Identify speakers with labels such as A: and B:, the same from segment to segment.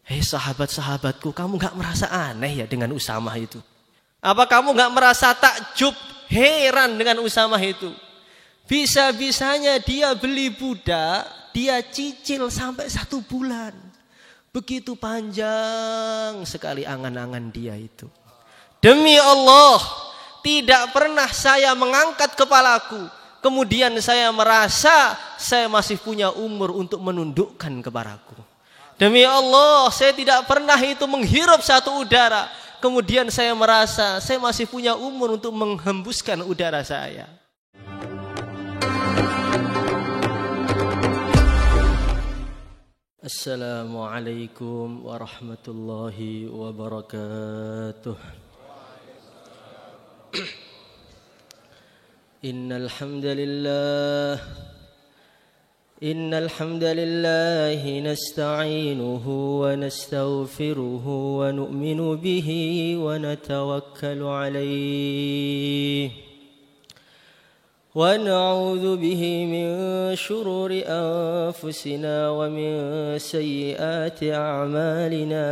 A: Hei sahabat-sahabatku, kamu gak merasa aneh ya dengan Usamah itu? Apa kamu gak merasa takjub, heran dengan Usamah itu? Bisa-bisanya dia beli budak, dia cicil sampai 1 bulan. Begitu panjang sekali angan-angan dia itu. Demi Allah, tidak pernah saya mengangkat kepalaku, kemudian saya merasa saya masih punya umur untuk menundukkan kepalaku. Demi Allah, saya tidak pernah itu menghirup satu udara, kemudian saya merasa saya masih punya umur untuk menghembuskan udara saya. Assalamualaikum warahmatullahi wabarakatuh. Innal hamdalillah nasta'inuhu wa nastaghfiruhu wa nu'minu bihi wa natawakkalu alayhi wa na'udzu bihi min shururi anfusina wa min sayyiati a'malina.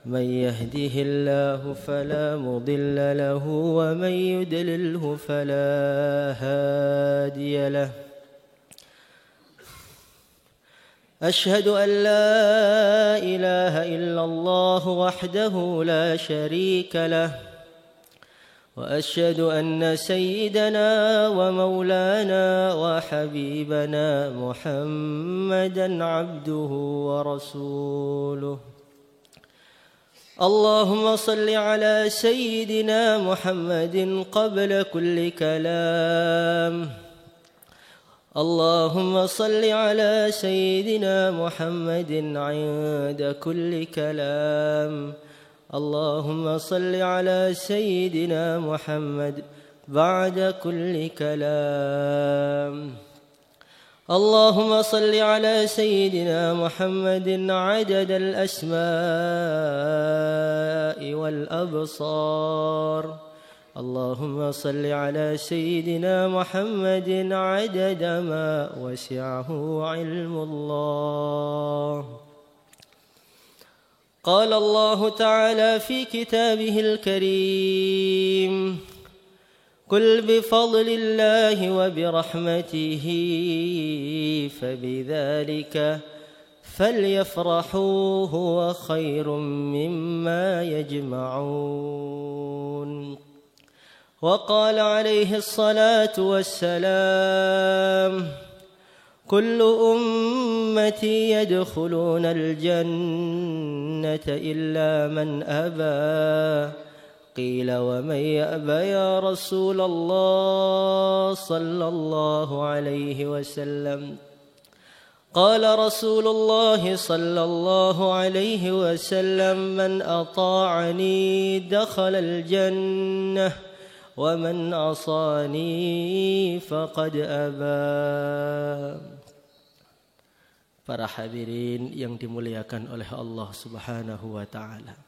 A: من يهده الله فلا مضل له ومن يضلله فلا هادي له. أشهد أن لا إله إلا الله وحده لا شريك له وأشهد أن سيدنا ومولانا وحبيبنا محمدا عبده ورسوله. اللهم صل على سيدنا محمد قبل كل كلام. اللهم صل على سيدنا محمد عند كل كلام. اللهم صل على سيدنا محمد بعد كل كلام. اللهم صل على سيدنا محمد عدد الأسماء والأبصار. اللهم صل على سيدنا محمد عدد ما وسعه علم الله. قال الله تعالى في كتابه الكريم: قل بفضل الله وبرحمته فبذلك فليفرحوا هو خير مما يجمعون. وقال عليه الصلاة والسلام: كل أمتي يدخلون الجنة إلا من أبى. قيل ومن يأبى يا رسول الله صلى الله عليه وسلم؟ قال رسول الله صلى الله عليه وسلم: من أطاعني دخل الجنة ومن عصاني فقد أبى. Para hadirin yang dimuliakan oleh Allah Subhanahu wa taala,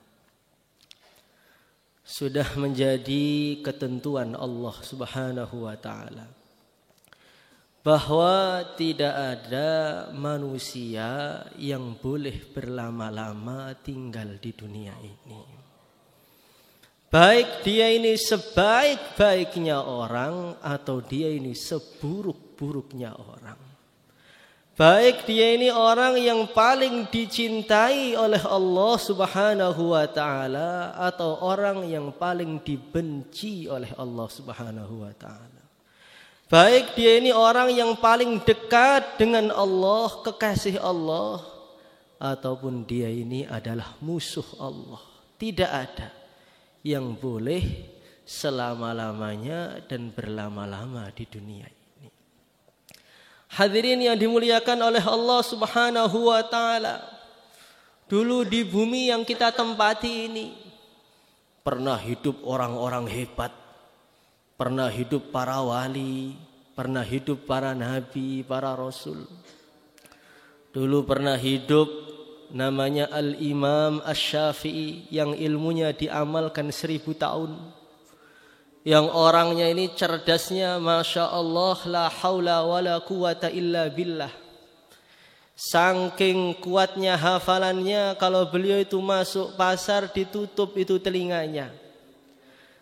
A: sudah menjadi ketentuan Allah Subhanahu wa taala bahwa tidak ada manusia yang boleh berlama-lama tinggal di dunia ini. Baik dia ini sebaik-baiknya orang atau dia ini seburuk-buruknya orang. Baik dia ini orang yang paling dicintai oleh Allah Subhanahu wa taala atau orang yang paling dibenci oleh Allah Subhanahu wa taala. Baik dia ini orang yang paling dekat dengan Allah, kekasih Allah, ataupun dia ini adalah musuh Allah. Tidak ada yang boleh selama-lamanya dan berlama-lama di dunia ini. Hadirin yang dimuliakan oleh Allah Subhanahu wa taala, dulu di bumi yang kita tempati ini pernah hidup orang-orang hebat, pernah hidup para wali, pernah hidup para nabi, para rasul. Dulu pernah hidup namanya Al-Imam Asy-Syafi'i yang ilmunya diamalkan 1000 tahun. Yang orangnya ini cerdasnya Masya Allah, la haula wa la quwata illa billah. Saking kuatnya hafalannya, kalau beliau itu masuk pasar ditutup itu telinganya.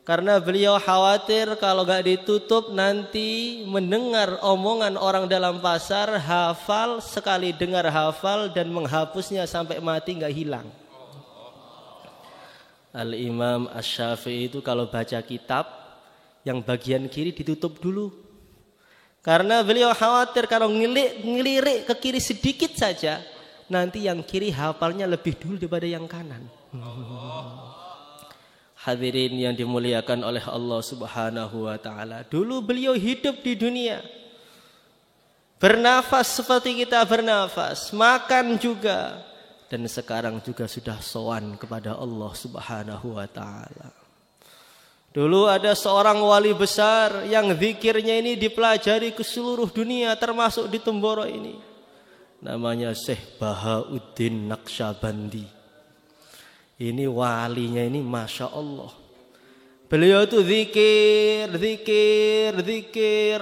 A: Karena beliau khawatir kalau gak ditutup nanti mendengar omongan orang dalam pasar, hafal, sekali dengar hafal dan menghapusnya sampai mati gak hilang. Al-Imam Asy-Syafi'i itu kalau baca kitab, yang bagian kiri ditutup dulu. Karena beliau khawatir kalau ngelirik ke kiri sedikit saja, nanti yang kiri hafalnya lebih dulu daripada yang kanan. Hadirin yang dimuliakan oleh Allah Subhanahu wa taala. Dulu beliau hidup di dunia, bernafas seperti kita bernafas, makan juga, dan sekarang juga sudah sowan kepada Allah Subhanahu wa taala. Dulu ada seorang wali besar yang zikirnya ini dipelajari ke seluruh dunia, termasuk di Temboro ini. Namanya Syekh Bahauddin Naqsyabandi. Ini walinya ini Masya Allah. Beliau itu zikir,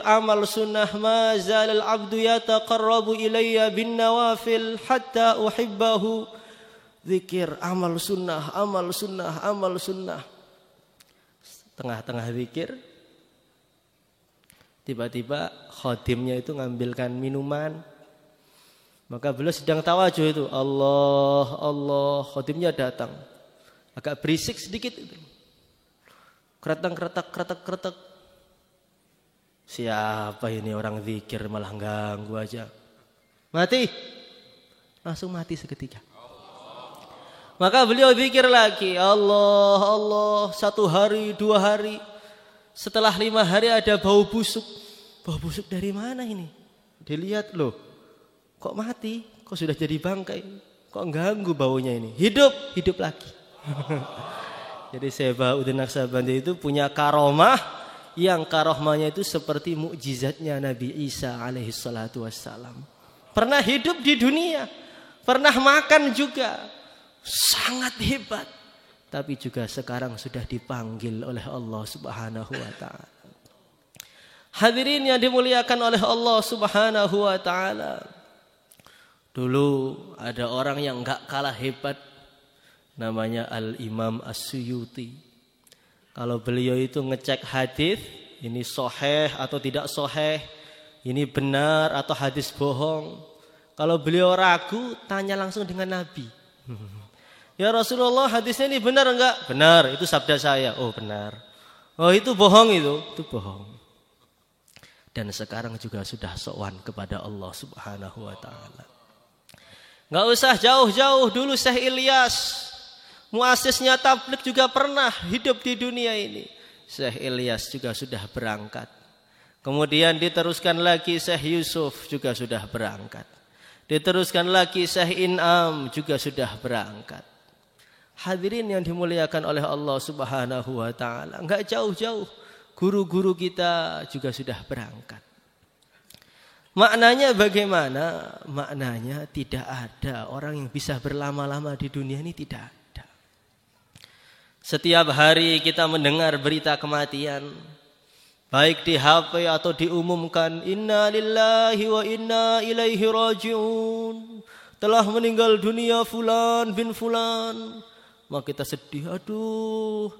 A: amal sunnah. Ma zalal abdu yataqarrabu ilayya bin nawafil hatta uhibbahu. Zikir, amal sunnah. Tengah-tengah zikir, tiba-tiba khadimnya itu ngambilkan minuman. Maka beliau sedang tawajuh itu, Allah, Allah, khadimnya datang. Agak berisik sedikit itu. Kretek. Siapa ini orang zikir malah ganggu aja. Mati. Langsung mati seketika. Maka beliau zikir lagi, Allah, Allah, 1 hari, 2 hari. Setelah 5 hari ada bau busuk. Bau busuk dari mana ini? Dilihat loh, kok mati? Kok sudah jadi bangkai? Kok ganggu baunya ini? Hidup lagi. Jadi Syekh Bahauddin Naqsyabandi itu punya karomah, yang karomahnya itu seperti mukjizatnya Nabi Isa alaihi salatu wassalam. Pernah hidup di dunia, pernah makan juga. Sangat hebat, tapi juga sekarang sudah dipanggil oleh Allah Subhanahu wa taala. Hadirin yang dimuliakan oleh Allah Subhanahu wa taala. Dulu ada orang yang enggak kalah hebat, namanya Al-Imam As-Suyuti. Kalau beliau itu ngecek hadis, ini sahih atau tidak sahih, ini benar atau hadis bohong. Kalau beliau ragu, tanya langsung dengan Nabi. Ya Rasulullah, hadisnya ini benar enggak? Benar, itu sabda saya. Oh benar. Oh itu bohong itu bohong. Dan sekarang juga sudah sowan kepada Allah Subhanahu wa taala. Enggak usah jauh-jauh, dulu Syekh Ilyas, muasisnya tabligh juga pernah hidup di dunia ini. Syekh Ilyas juga sudah berangkat. Kemudian diteruskan lagi Syekh Yusuf juga sudah berangkat. Diteruskan lagi Syekh In'am juga sudah berangkat. Hadirin yang dimuliakan oleh Allah Subhanahu wa taala, enggak jauh-jauh guru-guru kita juga sudah berangkat. Maknanya bagaimana? Maknanya tidak ada orang yang bisa berlama-lama di dunia ini, tidak ada. Setiap hari kita mendengar berita kematian, baik di HP atau diumumkan, inna lillahi wa inna ilaihi raji'un, telah meninggal dunia fulan bin fulan. Maka kita sedih, aduh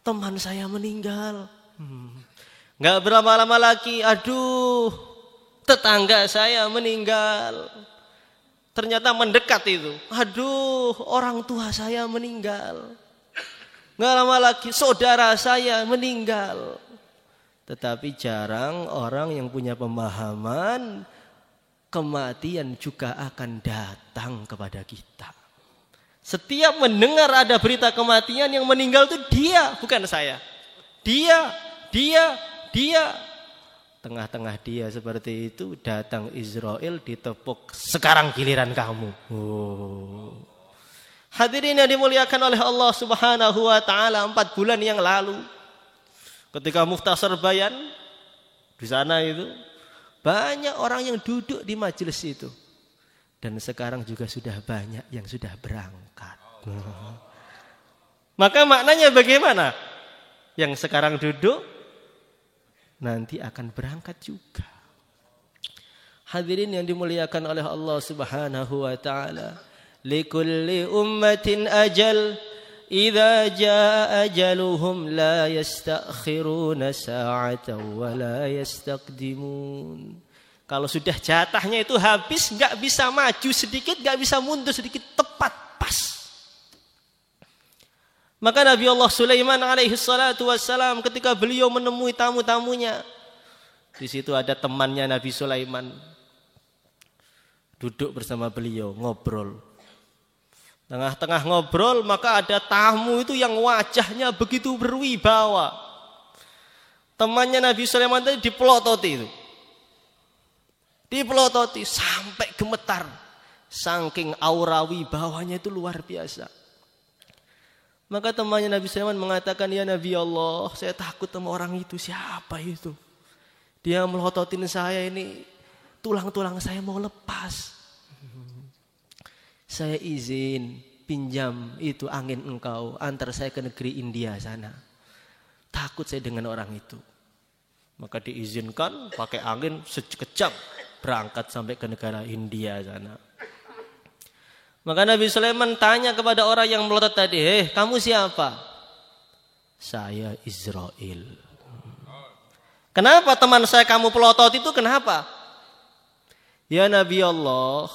A: teman saya meninggal. Gak berlama-lama lagi, aduh tetangga saya meninggal. Ternyata mendekat itu, aduh orang tua saya meninggal. Gak lama lagi saudara saya meninggal. Tetapi jarang orang yang punya pemahaman kematian juga akan datang kepada kita. Setiap mendengar ada berita kematian, yang meninggal itu dia, bukan saya. Dia. Tengah-tengah dia seperti itu, datang Israel ditepuk, sekarang giliran kamu. Hadirin yang dimuliakan oleh Allah Subhanahu wa taala, 4 bulan yang lalu ketika Mukhtasar Bayan di sana itu, banyak orang yang duduk di majelis itu. Dan sekarang juga sudah banyak yang sudah berangkat. Maka maknanya bagaimana? Yang sekarang duduk nanti akan berangkat juga. Hadirin yang dimuliakan oleh Allah Subhanahu wa taala. Likulli ummatin ajal, idza jaa ajaluhum la yastakhiruna sa'atan wa la yastaqdimun. Kalau sudah jatahnya itu habis, enggak bisa maju sedikit, enggak bisa mundur sedikit, tepat pas. Maka Nabi Allah Sulaiman alaihi salatu wassalam ketika beliau menemui tamu-tamunya, di situ ada temannya Nabi Sulaiman. Duduk bersama beliau, ngobrol. Tengah-tengah ngobrol, maka ada tamu itu yang wajahnya begitu berwibawa. Temannya Nabi Sulaiman tadi dipelototi itu. Dipelototi sampai gemetar. Saking aura wibawanya itu luar biasa. Maka temannya Nabi Sulaiman mengatakan, ya Nabi Allah, saya takut sama orang itu. Siapa itu? Dia melototin saya ini. Tulang-tulang saya mau lepas. Saya izin pinjam itu angin engkau, antar saya ke negeri India sana. Takut saya dengan orang itu. Maka diizinkan pakai angin sekejap berangkat sampai ke negara India sana. Maka Nabi Sulaiman tanya kepada orang yang melotot tadi, kamu siapa? Saya Israel. Kenapa teman saya kamu pelotot itu, kenapa? Ya Nabi Allah,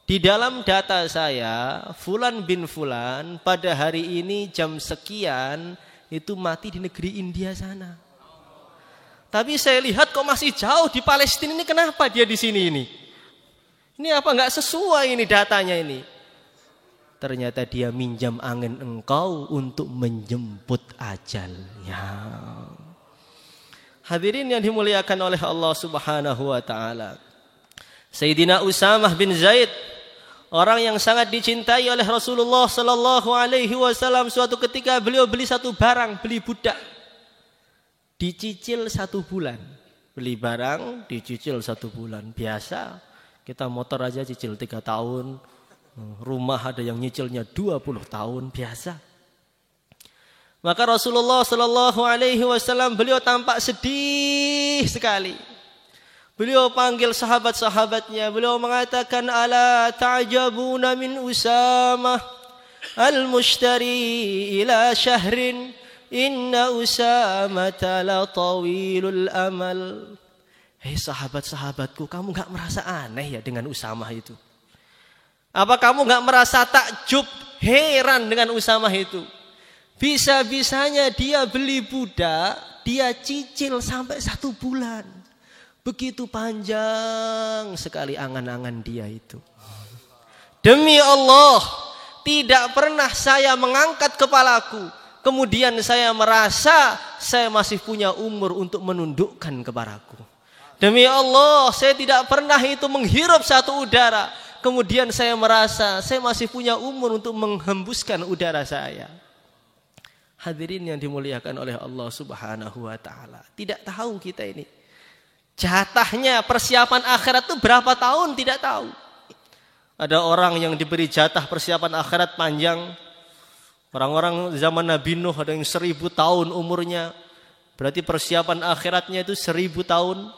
A: di dalam data saya, Fulan bin Fulan pada hari ini jam sekian itu mati di negeri India sana. Tapi saya lihat kok masih jauh di Palestina ini, kenapa dia di sini ini? Ini apa enggak sesuai ini datanya ini? Ternyata dia minjam angin engkau untuk menjemput ajalnya. Hadirin yang dimuliakan oleh Allah Subhanahu wa taala. Sayyidina Usamah bin Zaid, orang yang sangat dicintai oleh Rasulullah sallallahu alaihi wasallam, suatu ketika beliau beli satu barang, beli budak. Dicicil 1 bulan. Beli barang, dicicil 1 bulan. Biasa, kita motor aja cicil 3 tahun. Rumah ada yang nyicilnya 20 tahun, biasa. Maka Rasulullah sallallahu alaihi wasallam beliau tampak sedih sekali. Beliau panggil sahabat-sahabatnya. Beliau mengatakan, ala ta'jabuna min Usamah al-mushtari ila syahrin inna Usamata la tawilul amal. Hei sahabat-sahabatku, kamu gak merasa aneh ya dengan Usamah itu? Apa kamu gak merasa takjub, heran dengan Usamah itu? Bisa-bisanya dia beli budak, dia cicil sampai 1 bulan. Begitu panjang sekali angan-angan dia itu. Demi Allah, tidak pernah saya mengangkat kepalaku, kemudian saya merasa saya masih punya umur untuk menundukkan kepalaku. Demi Allah, saya tidak pernah itu menghirup satu udara, kemudian saya merasa saya masih punya umur untuk menghembuskan udara saya. Hadirin yang dimuliakan oleh Allah Subhanahu wa taala. Tidak tahu kita ini jatahnya persiapan akhirat itu berapa tahun, tidak tahu. Ada orang yang diberi jatah persiapan akhirat panjang. Orang-orang zaman Nabi Nuh ada yang 1000 tahun umurnya. Berarti persiapan akhiratnya itu 1000 tahun.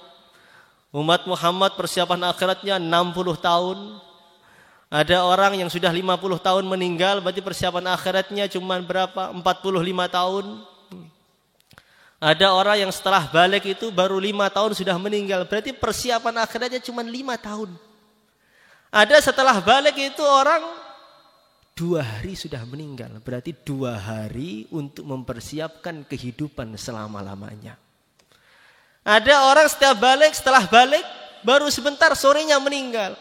A: Umat Muhammad persiapan akhiratnya 60 tahun. Ada orang yang sudah 50 tahun meninggal, berarti persiapan akhiratnya cuma berapa? 45 tahun. Ada orang yang setelah balik itu baru 5 tahun sudah meninggal. Berarti persiapan akhiratnya cuma 5 tahun. Ada setelah balik itu orang 2 hari sudah meninggal. Berarti 2 hari untuk mempersiapkan kehidupan selama-lamanya. Ada orang setelah balik baru sebentar sorenya meninggal.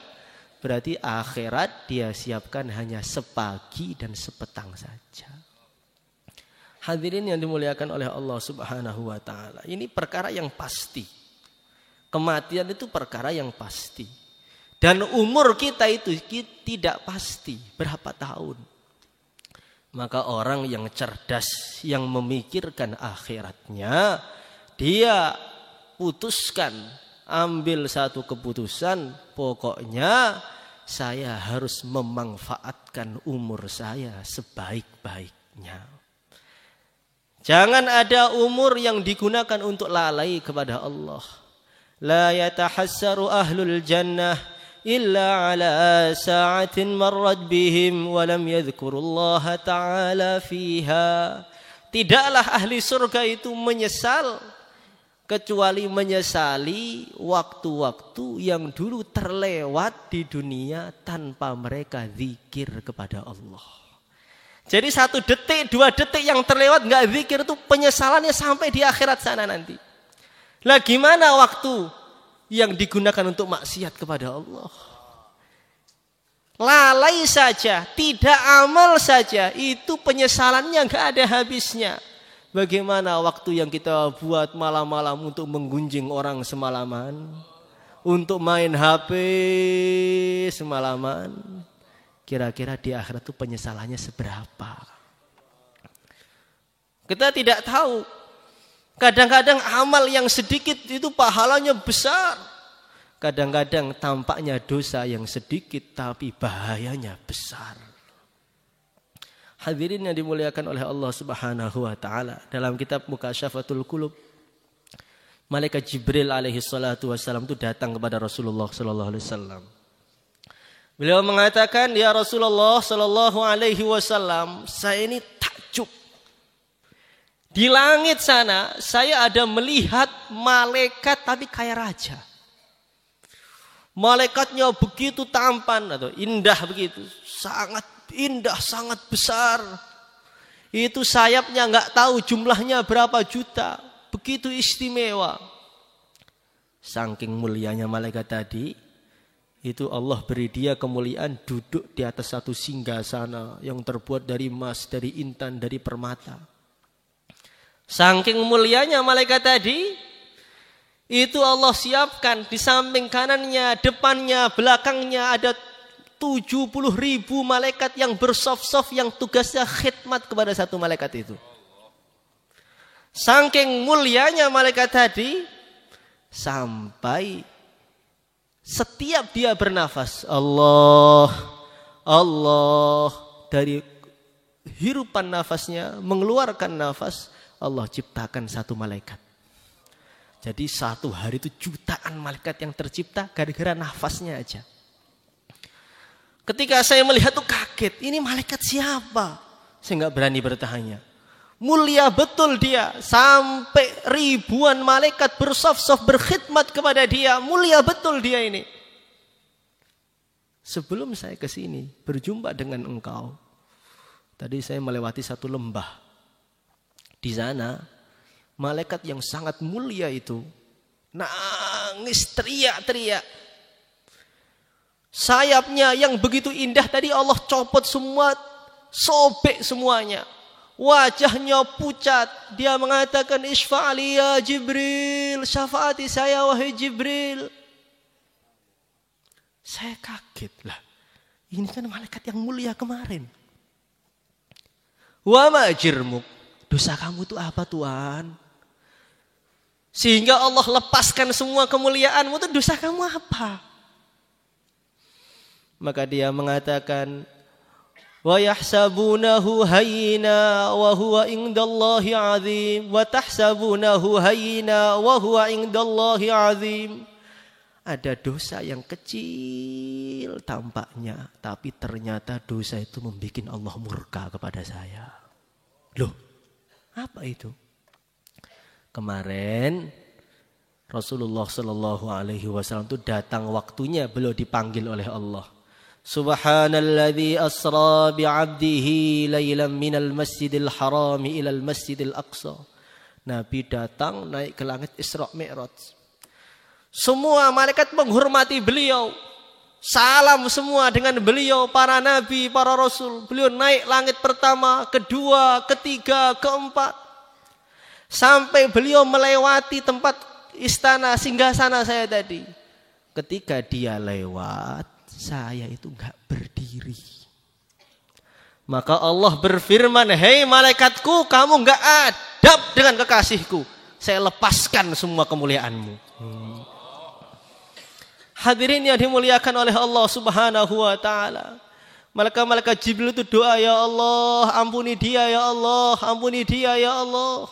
A: Berarti akhirat dia siapkan hanya sepagi dan sepetang saja. Hadirin yang dimuliakan oleh Allah Subhanahu wa taala. Ini perkara yang pasti. Kematian itu perkara yang pasti. Dan umur kita itu tidak pasti berapa tahun. Maka orang yang cerdas, yang memikirkan akhiratnya, dia putuskan, ambil satu keputusan, pokoknya saya harus memanfaatkan umur saya sebaik-baiknya. Jangan ada umur yang digunakan untuk lalai kepada Allah. la yatahassaru ahlul jannah illa ala sa'atin marrat bihim wa lam yadhkurullaha ta'ala fiha. Tidaklah ahli surga itu menyesal kecuali menyesali waktu-waktu yang dulu terlewat di dunia tanpa mereka zikir kepada Allah. Jadi 1 detik, 2 detik yang terlewat nggak zikir itu penyesalannya sampai di akhirat sana nanti. Lah gimana waktu yang digunakan untuk maksiat kepada Allah? Lalai saja, tidak amal saja, itu penyesalannya nggak ada habisnya. Bagaimana waktu yang kita buat malam-malam untuk menggunjing orang semalaman, untuk main HP semalaman, kira-kira di akhirat itu penyesalannya seberapa? Kita tidak tahu. Kadang-kadang amal yang sedikit itu pahalanya besar. Kadang-kadang tampaknya dosa yang sedikit tapi bahayanya besar. Hadirin yang dimuliakan oleh Allah Subhanahu wa taala, dalam kitab Mukasyafatul Qulub, malaikat Jibril alaihi salatu wasallam itu datang kepada Rasulullah sallallahu alaihi wasallam. Beliau mengatakan, "Ya Rasulullah sallallahu alaihi wasallam, saya ini takjub. Di langit sana saya ada melihat malaikat tapi kayak raja. Malaikatnya begitu tampan atau indah begitu, sangat indah, sangat besar. Itu sayapnya nggak tahu jumlahnya berapa juta, begitu istimewa. Saking mulianya malaikat tadi, itu Allah beri dia kemuliaan duduk di atas satu singgasana yang terbuat dari emas, dari intan, dari permata. Saking mulianya malaikat tadi, itu Allah siapkan di samping kanannya, depannya, belakangnya ada 70.000 malaikat yang bersaf-saf yang tugasnya khidmat kepada satu malaikat itu. Saking mulianya malaikat tadi, sampai setiap dia bernafas, Allah, Allah, dari hirupan nafasnya, mengeluarkan nafas, Allah ciptakan satu malaikat. Jadi satu hari itu jutaan malaikat yang tercipta gara-gara nafasnya aja. Ketika saya melihat tuh kaget, ini malaikat siapa? Saya nggak berani bertanya. Mulia betul dia, sampai ribuan malaikat bersaf-saf berkhidmat kepada dia. Mulia betul dia ini. Sebelum saya ke sini berjumpa dengan engkau, tadi saya melewati satu lembah. Di sana malaikat yang sangat mulia itu nangis teriak-teriak. Sayapnya yang begitu indah tadi Allah copot semua, sobek semuanya. Wajahnya pucat. Dia mengatakan, "Isfa'ali ya Jibril, syafaati saya wahai Jibril." Saya kaget lah. Ini kan malaikat yang mulia kemarin. Wa ma jirmuk, dosa kamu itu apa Tuhan? Sehingga Allah lepaskan semua kemuliaanmu, itu dosa kamu apa? Maka dia mengatakan, wa yahsabunahu hayyina wa huwa indallahi azim, wa tahsabunahu hayyina wa huwa indallahi azim. Ada dosa yang kecil tampaknya, tapi ternyata dosa itu membuat Allah murka kepada saya. Loh, apa itu? Kemarin Rasulullah Shallallahu Alaihi Wasallam itu datang waktunya beliau dipanggil oleh Allah. Subhanalladzi asra bi'abdihi laylan minal masjidil harami ilal masjidil aqsa. Nabi datang naik ke langit Isra Mi'raj. Semua malaikat menghormati beliau. Salam semua dengan beliau, para nabi, para rasul. Beliau naik langit pertama, kedua, ketiga, keempat. Sampai beliau melewati tempat istana singgasana saya tadi. Ketika dia lewat, saya itu enggak berdiri. Maka Allah berfirman, "Hei malaikatku, kamu enggak adab dengan kekasihku. Saya lepaskan semua kemuliaanmu." Hadirin yang dimuliakan oleh Allah Subhanahu wa taala. Malaikat Jibril itu doa, "Ya Allah, ampuni dia ya Allah, ampuni dia ya Allah."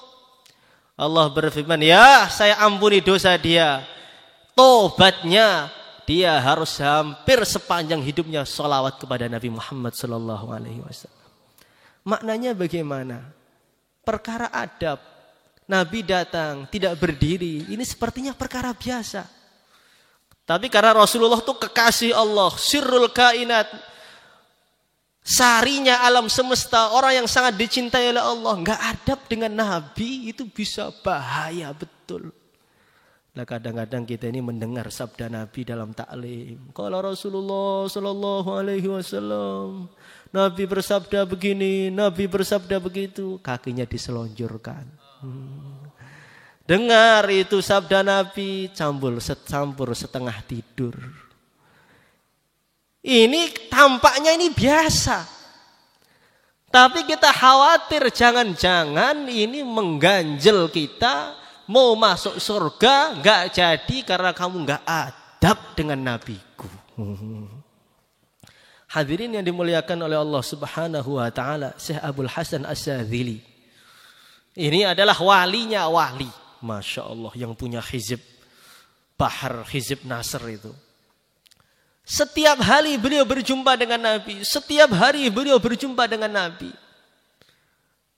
A: Allah berfirman, "Ya, saya ampuni dosa dia. tobatnya, dia harus hampir sepanjang hidupnya sholawat kepada Nabi Muhammad sallallahu alaihi wasallam. Maknanya bagaimana? Perkara adab. Nabi datang tidak berdiri, ini sepertinya perkara biasa. Tapi karena Rasulullah itu kekasih Allah, sirrul kainat, sarinya alam semesta, orang yang sangat dicintai oleh Allah, nggak adab dengan Nabi itu bisa bahaya betul. Nah, kadang-kadang kita ini mendengar sabda Nabi dalam taklim. Kalau Rasulullah sallallahu alaihi wasallam, Nabi bersabda begini, Nabi bersabda begitu, kakinya diselonjorkan. Dengar itu sabda Nabi, campur setengah tidur. Ini tampaknya ini biasa. Tapi kita khawatir jangan-jangan ini mengganjel kita, mau masuk surga nggak jadi karena kamu nggak adab dengan nabiku. Hadirin yang dimuliakan oleh Allah Subhanahu wa taala, Syekh Abdul Hasan Asy-Syadzili. Ini adalah walinya wali, Masya Allah, yang punya hizib Bahar, hizib Nasr itu. Setiap hari beliau berjumpa dengan Nabi. Setiap hari beliau berjumpa dengan Nabi.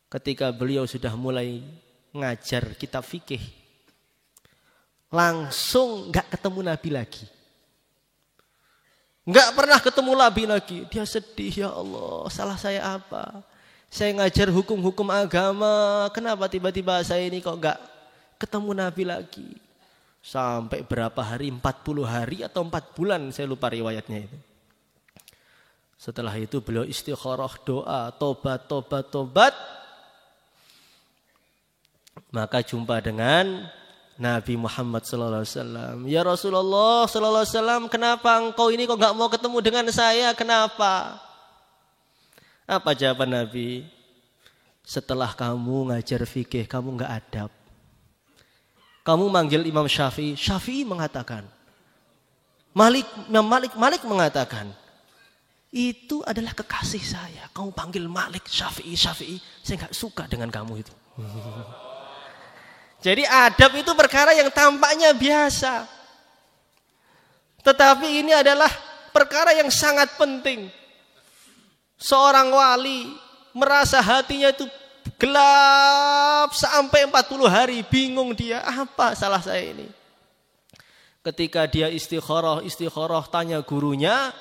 A: Ketika beliau sudah mulai ngajar kitab fikih, langsung gak ketemu Nabi lagi. Gak pernah ketemu Nabi lagi. Dia sedih, ya Allah, salah saya apa? Saya ngajar hukum-hukum agama, kenapa tiba-tiba saya ini kok gak ketemu Nabi lagi? Sampai berapa hari, 40 hari atau 4 bulan, saya lupa riwayatnya itu. Setelah itu beliau istikharah, doa, tobat. Maka jumpa dengan Nabi Muhammad SAW. Ya Rasulullah SAW, kenapa engkau ini kok gak mau ketemu dengan saya, kenapa? Apa jawaban Nabi? Setelah kamu ngajar fikih, kamu gak adab. Kamu manggil Imam Syafi'i, Syafi'i mengatakan. Malik mengatakan. Itu adalah kekasih saya. Kamu panggil Malik, Syafi'i. Saya gak suka dengan kamu itu. Jadi adab itu perkara yang tampaknya biasa. Tetapi ini adalah perkara yang sangat penting. Seorang wali merasa hatinya itu gelap sampai 40 hari, bingung dia, apa salah saya ini? Ketika dia istikharah, tanya gurunya,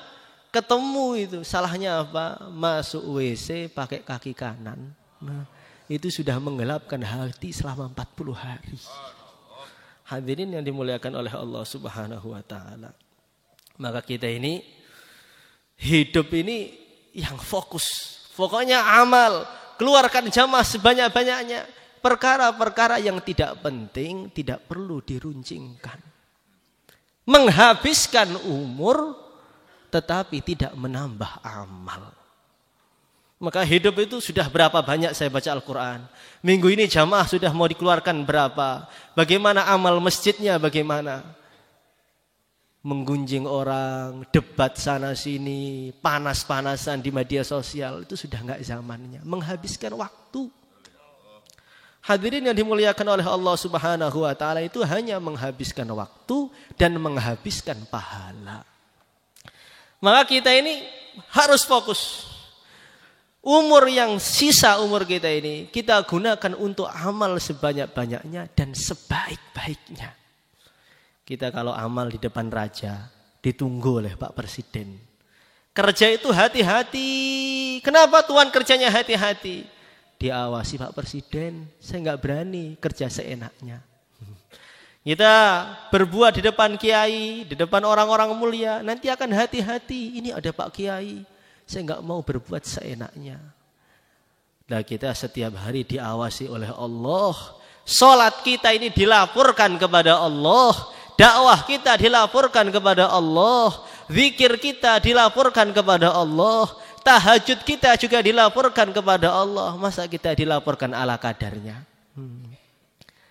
A: ketemu itu, salahnya apa? Masuk WC pakai kaki kanan. Nah, itu sudah menggelapkan hati selama 40 hari. Hadirin yang dimuliakan oleh Allah Subhanahu wa taala. Maka kita ini hidup ini yang fokus. Pokoknya amal, keluarkan jamaah sebanyak-banyaknya. Perkara-perkara yang tidak penting tidak perlu diruncingkan. Menghabiskan umur tetapi tidak menambah amal. Maka hidup itu sudah berapa banyak saya baca Al-Quran. Minggu ini jamaah sudah mau dikeluarkan berapa. Bagaimana amal masjidnya, bagaimana. Menggunjing orang, debat sana sini, panas-panasan di media sosial, itu sudah enggak zamannya. Menghabiskan waktu. Hadirin yang dimuliakan oleh Allah Subhanahu wa taala, itu hanya menghabiskan waktu dan menghabiskan pahala. Maka kita ini harus fokus. Umur yang sisa umur kita ini kita gunakan untuk amal sebanyak-banyaknya dan sebaik-baiknya. Kita kalau amal di depan raja, ditunggu oleh Pak Presiden. Kerja itu hati-hati. Kenapa Tuhan kerjanya hati-hati? Diawasi Pak Presiden, saya nggak berani kerja seenaknya. Kita berbuat di depan kiai, di depan orang-orang mulia, nanti akan hati-hati. Ini ada Pak Kiai, saya nggak mau berbuat seenaknya. Nah, kita setiap hari diawasi oleh Allah. Salat kita ini dilaporkan kepada Allah. Dakwah kita dilaporkan kepada Allah, zikir kita dilaporkan kepada Allah, tahajud kita juga dilaporkan kepada Allah. Masa kita dilaporkan ala kadarnya?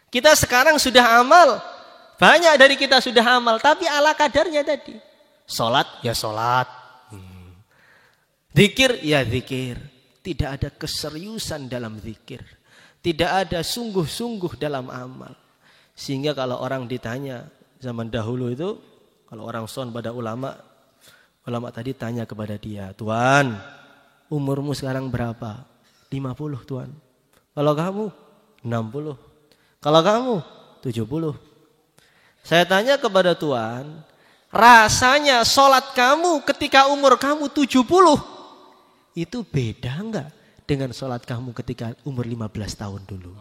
A: Kita sekarang sudah amal, banyak dari kita sudah amal, tapi ala kadarnya tadi. Salat ya salat, zikir ya zikir. Tidak ada keseriusan dalam zikir, tidak ada sungguh-sungguh dalam amal. Sehingga kalau orang ditanya, Zaman dahulu itu kalau orang son pada ulama tadi tanya kepada dia, "Tuan, umurmu sekarang berapa?" 50, Tuan. Kalau kamu 60. Kalau kamu 70. Saya tanya kepada Tuan, rasanya sholat kamu ketika umur kamu 70 itu beda enggak dengan sholat kamu ketika umur 15 tahun dulu?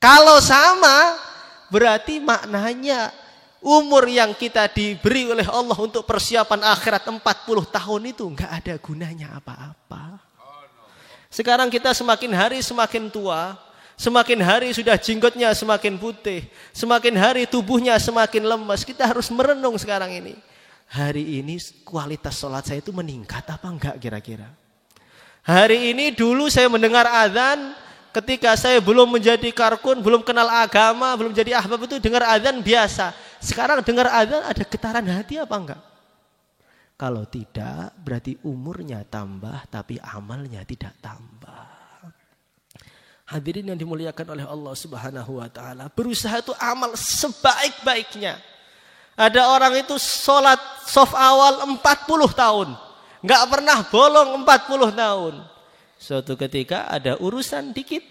A: Kalau sama, berarti maknanya umur yang kita diberi oleh Allah untuk persiapan akhirat 40 tahun itu enggak ada gunanya apa-apa. Sekarang kita semakin hari semakin tua, semakin hari sudah jenggotnya semakin putih, semakin hari tubuhnya semakin lemas. Kita harus merenung sekarang ini. Hari ini kualitas sholat saya itu meningkat apa enggak kira-kira? Hari ini dulu saya mendengar azan ketika saya belum menjadi karkun, belum kenal agama, belum jadi ahbab itu dengar azan biasa. Sekarang dengar azan ada getaran hati apa enggak? Kalau tidak berarti umurnya tambah tapi amalnya tidak tambah. Hadirin yang dimuliakan oleh Allah Subhanahu wa taala, berusaha itu amal sebaik-baiknya. Ada orang itu sholat shaf awal 40 tahun, enggak pernah bolong 40 tahun. Suatu ketika ada urusan dikit,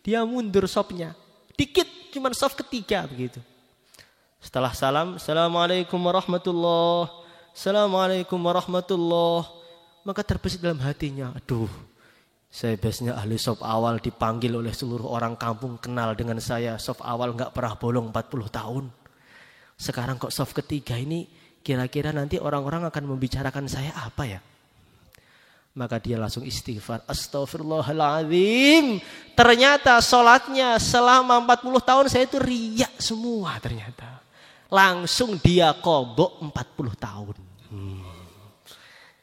A: dia mundur shafnya. Dikit, cuman shaf ketiga begitu. Setelah salam, Assalamualaikum warahmatullahi, Assalamualaikum warahmatullahi. Maka terbesit dalam hatinya, aduh, saya biasanya ahli shaf awal dipanggil oleh seluruh orang kampung kenal dengan saya. Shaf awal enggak pernah bolong 40 tahun. Sekarang kok shaf ketiga ini, kira-kira nanti orang-orang akan membicarakan saya apa ya? Maka dia langsung istighfar. Astaghfirullahaladzim. Ternyata sholatnya selama 40 tahun saya itu riya semua ternyata. Langsung dia kobok 40 tahun.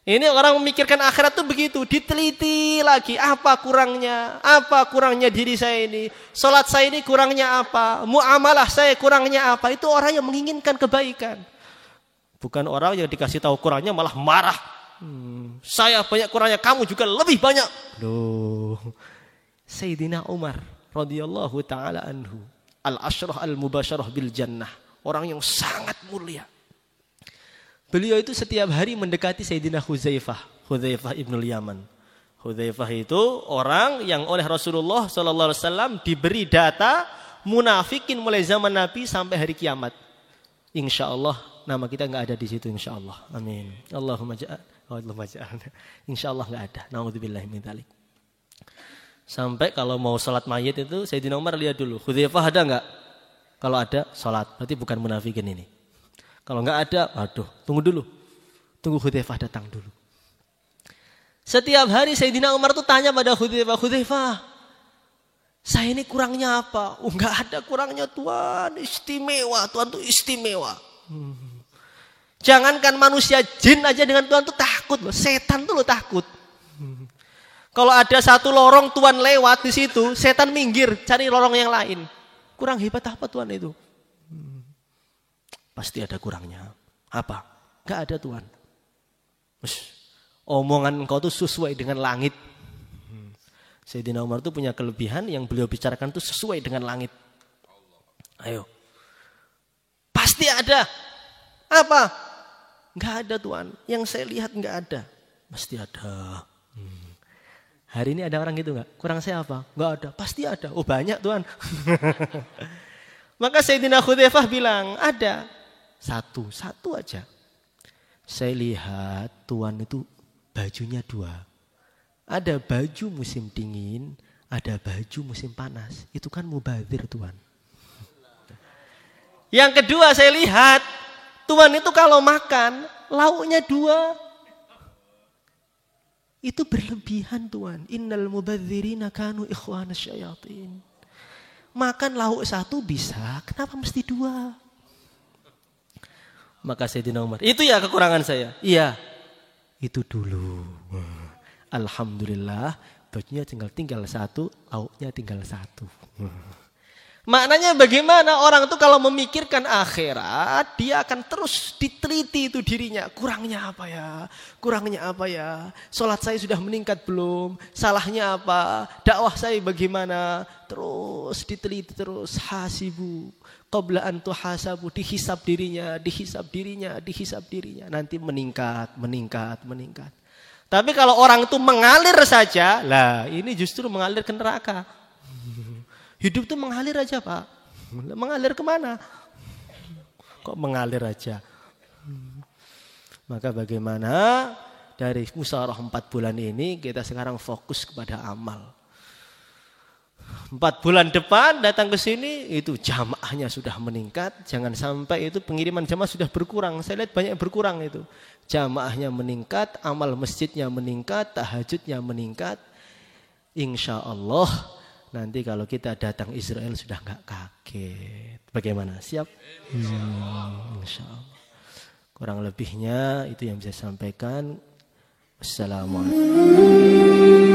A: Ini orang memikirkan akhirat tuh begitu. Diteliti lagi apa kurangnya. Apa kurangnya diri saya ini. Sholat saya ini kurangnya apa. Muamalah saya kurangnya apa. Itu orang yang menginginkan kebaikan. Bukan orang yang dikasih tahu kurangnya malah marah. Saya banyak kurangnya, kamu juga lebih banyak. Loh. Sayyidina Umar radhiyallahu taala anhu, al-asyrah al-mubasyarah bil jannah, orang yang sangat mulia. Beliau itu setiap hari mendekati Sayyidina Hudzaifah ibnul Yaman. Hudzaifah itu orang yang oleh Rasulullah sallallahu alaihi wasallam diberi data munafikin mulai zaman Nabi sampai hari kiamat. Insyaallah nama kita enggak ada di situ insyaallah. Amin. Allahumma ja'alna. Insyaallah enggak ada. Nauzubillahi min dzalik. Sampai kalau mau salat mayit itu Sayyidina Umar lihat dulu, Hudzaifah ada enggak? Kalau ada salat, berarti bukan munafikin ini. Kalau enggak ada, aduh, tunggu dulu. Tunggu Hudzaifah datang dulu. Setiap hari Sayyidina Umar tuh tanya pada Hudzaifah, saya ini kurangnya apa? Oh, enggak ada kurangnya Tuhan, istimewa, Tuhan tuh istimewa. Jangankan manusia, jin aja dengan Tuhan tuh takut loh. Setan tuh loh takut. Kalau ada satu lorong Tuhan lewat di situ, setan minggir cari lorong yang lain. Kurang hebat apa Tuhan itu? Pasti ada kurangnya. Apa? Gak ada Tuhan. Omongan engkau tuh sesuai dengan langit. Sayyidina Umar tuh punya kelebihan yang beliau bicarakan tuh sesuai dengan langit. Ayo. Pasti ada. Apa? Enggak ada Tuhan. Yang saya lihat enggak ada. Pasti ada. Hari ini ada orang gitu enggak? Kurang saya apa? Enggak ada. Pasti ada. Oh banyak Tuhan. Maka Sayyidina Hudzaifah bilang, ada. Satu aja. Saya lihat Tuhan itu bajunya dua. Ada baju musim dingin, ada baju musim panas. Itu kan mubadzir Tuhan. Yang kedua saya lihat, Tuhan itu kalau makan, lauknya dua. Itu berlebihan Tuhan. Innal mubadzirina kanu ikhwana syayatin. Makan lauk satu bisa, kenapa mesti dua? Maka Sayyidina Umar, itu ya kekurangan saya. Iya, itu dulu. Alhamdulillah, bajunya tinggal satu, lauknya tinggal satu. Maknanya bagaimana orang itu kalau memikirkan akhirat, dia akan terus diteliti itu dirinya. Kurangnya apa ya? Kurangnya apa ya? Sholat saya sudah meningkat belum? Salahnya apa? Dakwah saya bagaimana? Terus diteliti terus. Hasibu qabla an tuhasabu, dihisab dirinya, dihisab dirinya, dihisab dirinya. Nanti meningkat, meningkat, meningkat. Tapi kalau orang itu mengalir saja, lah ini justru mengalir ke neraka. Hidup itu mengalir aja Pak. Mengalir kemana? Kok mengalir aja? Maka bagaimana dari musyawarah 4 bulan ini kita sekarang fokus kepada amal. 4 bulan depan datang ke sini itu jamaahnya sudah meningkat. Jangan sampai itu pengiriman jamaah sudah berkurang. Saya lihat banyak berkurang itu. Jamaahnya meningkat, amal masjidnya meningkat, tahajudnya meningkat. Insya Allah nanti kalau kita datang Israel sudah nggak kaget. Bagaimana? Siap? Insya Allah. Kurang lebihnya itu yang bisa saya sampaikan. Wassalamualaikum.